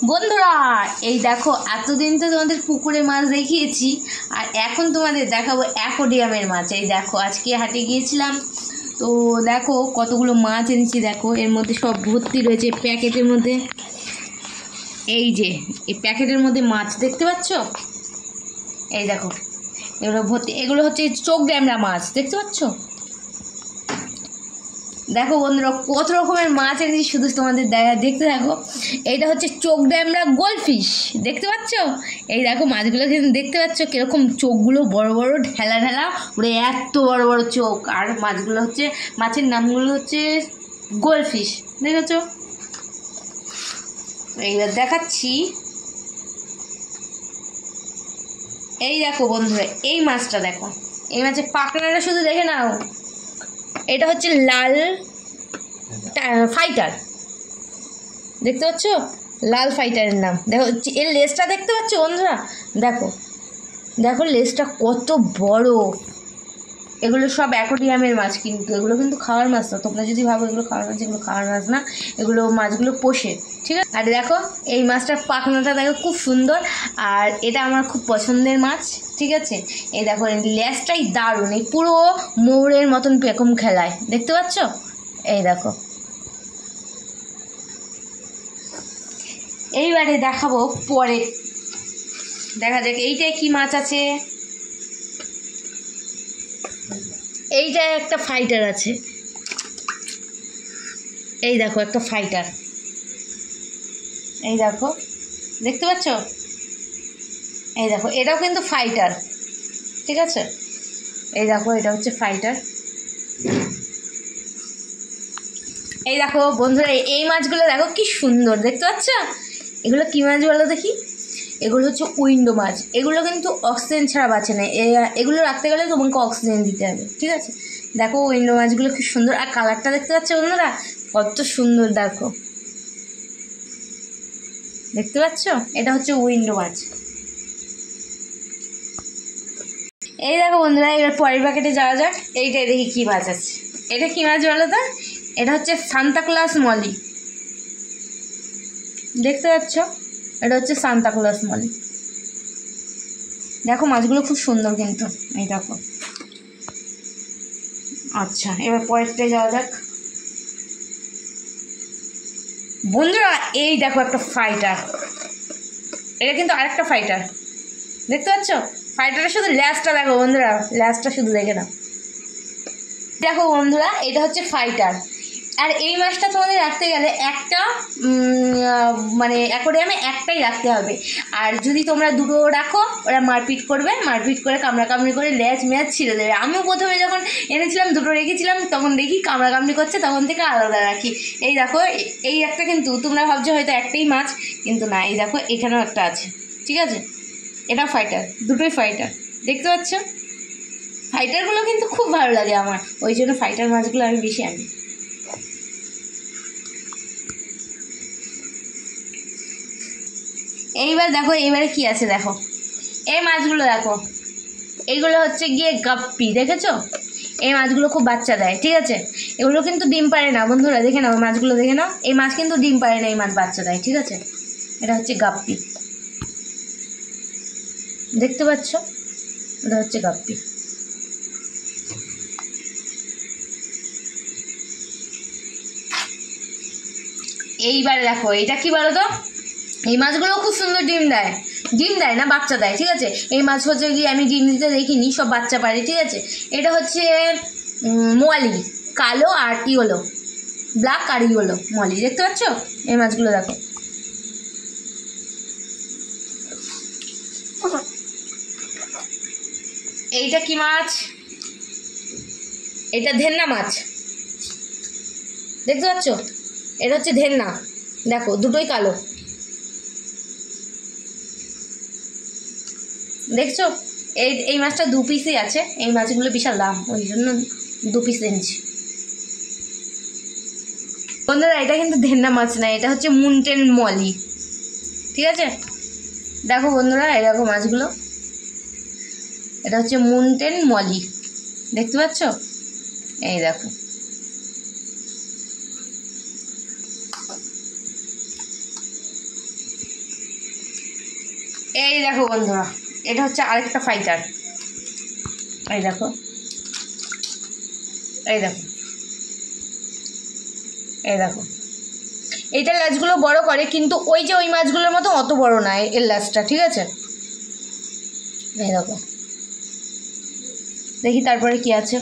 বন্ধুরা এই দেখো, এতদিন তো তোমাদের পুকুরে মাছ দেখিয়েছি, আর এখন তোমাদের দেখাবো অ্যাকোরিয়ামের মাছ। এই দেখো, আজকে হাটে গিয়েছিলাম, তো দেখো কতগুলো মাছ এনেছি। দেখো এর মধ্যে সব ভর্তি রয়েছে প্যাকেটের মধ্যে। এই যে এই প্যাকেটের মধ্যে মাছ দেখতে পাচ্ছ, এই দেখো এগুলো ভর্তি। এগুলো হচ্ছে চোখ ড্যামরা মাছ, দেখতে পাচ্ছ। দেখো বন্ধুরা কত রকমের মাছ এনেছি, শুধু তোমাদের দেখতে থাকো। এইটা হচ্ছে চোখ ড্যামরা গোল্ডফিশ, দেখতে পাচ্ছ। এই দেখো মাছগুলো কিন্তু দেখতে পাচ্ছ কিরকম চোখগুলো বড় বড় ঢেলা ঢেলা, ওরে এত বড় বড় চোখ। আর মাছগুলো হচ্ছে, মাছের নামগুলো হচ্ছে গোল্ডফিশ, দেখেছো। এইবার দেখাচ্ছি। এই দেখো বন্ধুরা, এই মাছটা দেখো, এই মাছের পাখনাটা শুধু দেখে নাও। এটা হচ্ছে লাল ফাইটার, দেখতে পাচ্ছ, লাল ফাইটারের নাম। দেখো এর লেজটা দেখতে পাচ্ছ বন্ধুরা, দেখো দেখো লেজটা কত বড়। এগুলো সব অ্যাকোরিয়ামের মাছ, কিন্তু এগুলো কিন্তু খাওয়ার মাছ না। তোমরা যদি ভাবো এগুলো খাওয়ার মাছ, এগুলো খাওয়ার মাছ না, এগুলো মাছগুলো পোষে, ঠিক আছে। আর দেখো এই মাছটার পাখনাটা দেখো খুব সুন্দর, আর এটা আমার খুব পছন্দের মাছ, ঠিক আছে। এই দেখো লেজটাই দারুণ, এই পুরো ময়ূরের মতন পেখম খেলায়, দেখতে পাচ্ছ। এই দেখো, এইবারে দেখাবো পরে, দেখা যাক এইটায় কি মাছ আছে। এইটায় একটা ফাইটার আছে, এই দেখো একটা ফাইটার, এই দেখো দেখতে পাচ্ছ। এই দেখো এটাও কিন্তু ফাইটার, ঠিক আছে। এই দেখো এটা হচ্ছে ফাইটার। এই দেখো বন্ধুরা, এই মাছগুলো দেখো কি সুন্দর, দেখতে পাচ্ছ। এগুলো কি মাছ বলো দেখি। এগুলো হচ্ছে উইন্ডো মাছ। এগুলো কিন্তু অক্সিজেন ছাড়া বাঁচে না, এগুলো রাখতে গেলে তোমাকে অক্সিজেন দিতে হবে, ঠিক আছে। দেখো উইন্ডো মাছগুলো কি সুন্দর, আর কালারটা দেখতে পাচ্ছ বন্ধুরা কত সুন্দর, দেখো দেখতে পাচ্ছ। এটা হচ্ছে উইন্ডো মাছ। এই দেখো বন্ধুরা, এবার পরের প্যাকেটে যাওয়া যাক। এইটাই দেখি কি মাছ আছে। এটা কি মাছ বলো তো। এটা হচ্ছে সান্তাক্লজ মলি, দেখতে পাচ্ছ। এটা হচ্ছে সান্তাক্লজ মলি। দেখো মাছগুলো খুব সুন্দর কিন্তু, এই দেখো। আচ্ছা এবার পরেরটা যাওয়া যাক বন্ধুরা। এই দেখো একটা ফাইটার, এটা কিন্তু আরেকটা ফাইটার, দেখতে পাচ্ছ। ফাইটারের শুধু ল্যাজটা দেখো বন্ধুরা, ল্যাজটা শুধু দেখে নাও। দেখো বন্ধুরা এটা হচ্ছে ফাইটার। আর এই মাছটা তোমাদের রাখতে গেলে একটা মানে অ্যাকোরিয়ামে একটাই রাখতে হবে। আর যদি তোমরা দুটো রাখো, ওরা মারপিট করবে, মারপিট করে কামড়াকামড়ি করে লেজ মেজ ছিঁড়ে দেবে। আমিও প্রথমে যখন এনেছিলাম দুটো রেখেছিলাম, তখন দেখি কামড়াকামড়ি করছে, তখন থেকে আলাদা রাখি। এই দেখো এই একটা, কিন্তু তোমরা ভাবছো হয়তো একটাই মাছ, কিন্তু না। এই দেখো এখানেও একটা আছে, ঠিক আছে। এটা ফাইটার, দুটোই ফাইটার, দেখতে পাচ্ছ। ফাইটারগুলো কিন্তু খুব ভালো লাগে আমার, ওই জন্য ফাইটার মাছগুলো আমি বেশি আনি। এইবার দেখো এইবারে কি আছে দেখো, এই মাছগুলো দেখো। এইগুলো হচ্ছে গিয়ে গাপ্পি, দেখেছো। এই মাছগুলো খুব বাচ্চা দেয়, ঠিক আছে। এগুলো কিন্তু ডিম পারে না বন্ধুরা, দেখে নাও মাছগুলো, দেখে নাও। এই মাছ কিন্তু ডিম পারে না, এই মাছ বাচ্চা দেয়, ঠিক আছে। এটা হচ্ছে গাপ্পি, দেখতে পাচ্ছ। এটা হচ্ছে গাপ্পি। এইবারে দেখো এটা কি বলো তো। এই মাছগুলো খুব সুন্দর ডিম দেয়, ডিম দেয় না বাচ্চা দেয়, ঠিক আছে। এই মাছ হচ্ছে গিয়ে আমি ডিম দিতে দেখিনি, সব বাচ্চা পারে, ঠিক আছে। এটা হচ্ছে মোয়ালি, কালো আর ইয়েলো, ব্ল্যাক আর ইয়েলো মলি, দেখতে পাচ্ছ। এই মাছগুলো দেখো। এইটা কি মাছ, এটা ধেন্না মাছ, দেখতে পাচ্ছ। এটা হচ্ছে ধেন্না, দেখো দুটোই কালো, দেখছো। এই মাছটা দু পিসই আছে, এই মাছগুলো বিশাল দাম, ওই জন্য দু পিস এনেছি বন্ধুরা। এটা কিন্তু ধেন্না মাছ না, এটা হচ্ছে মুনটেন মলি, ঠিক আছে। দেখো বন্ধুরা এই দেখো মাছগুলো, এটা হচ্ছে মুনটেন মলি, দেখতে পাচ্ছ। এই দেখো এই দেখো বন্ধুরা, এটা হচ্ছে আরেকটা ফাইটার। এই দেখো, এই দেখো, এই দেখো, এইটার ল্যাচগুলো বড় করে, কিন্তু ওই যে ওই মাছগুলোর মতো অত বড় না এর ল্যাচটা, ঠিক আছে? এই দেখো, দেখি তারপরে কি আছে।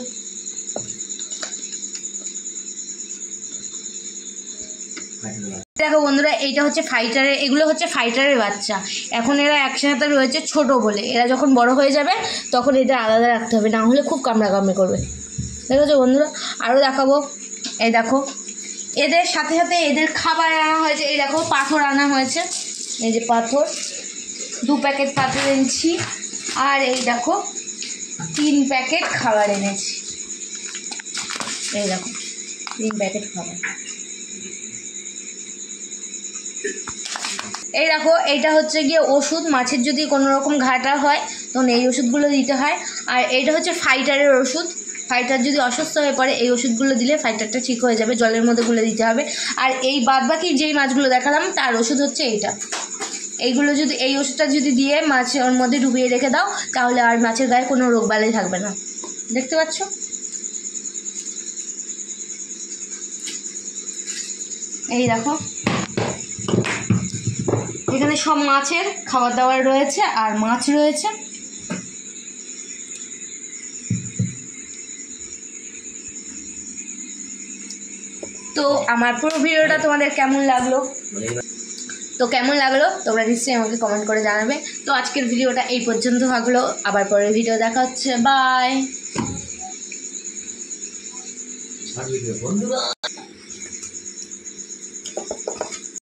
দেখো বন্ধুরা, এইটা হচ্ছে ফাইটারের, এগুলো হচ্ছে ফাইটারের বাচ্চা। এখন এরা একসাথে রয়েছে ছোট বলে, এরা যখন বড় হয়ে যাবে তখন এদের আলাদা রাখতে হবে, না হলে খুব কামড়াকামড়ি করবে। দেখেছো বন্ধুরা? আরও দেখাবো। এই দেখো, এদের সাথে সাথে এদের খাবার আনা হয়েছে। এই দেখো, পাথর আনা হয়েছে, এই যে পাথর, 2 প্যাকেট পাথর এনেছি। আর এই দেখো 3 প্যাকেট খাবার এনেছি। এই দেখো 3 প্যাকেট খাবার। এই দেখো, এইটা হচ্ছে গিয়ে ওষুধ, মাছের যদি কোনো রকম ঘাটা হয় তখন এই ওষুধগুলো দিতে হয়। আর এইটা হচ্ছে ফাইটারের ওষুধ, ফাইটার যদি অসুস্থ হয়ে পড়ে এই ওষুধগুলো দিলে ফাইটারটা ঠিক হয়ে যাবে, জলের মধ্যে গুলে দিতে হবে। আর এই বাদবাকি যেই মাছগুলো দেখালাম তার ওষুধ হচ্ছে এইটা। এইগুলো যদি, এই ওষুধটা যদি দিয়ে মাছের মধ্যে ডুবিয়ে রেখে দাও তাহলে আর মাছের গায়ে কোনো রোগবালাই থাকবে না। দেখতে পাচ্ছ? এই দেখো, এখানে সব মাছের খাবার দাবার রয়েছে আর মাছ রয়েছে। তো আমার পুরো ভিডিওটা তোমাদের কেমন লাগলো? তোমরা নিশ্চয়ই আমাকে কমেন্ট করে জানাবে। তো আজকের ভিডিওটা এই পর্যন্ত থাকলো, আবার পরের ভিডিও দেখা হচ্ছে। বাই।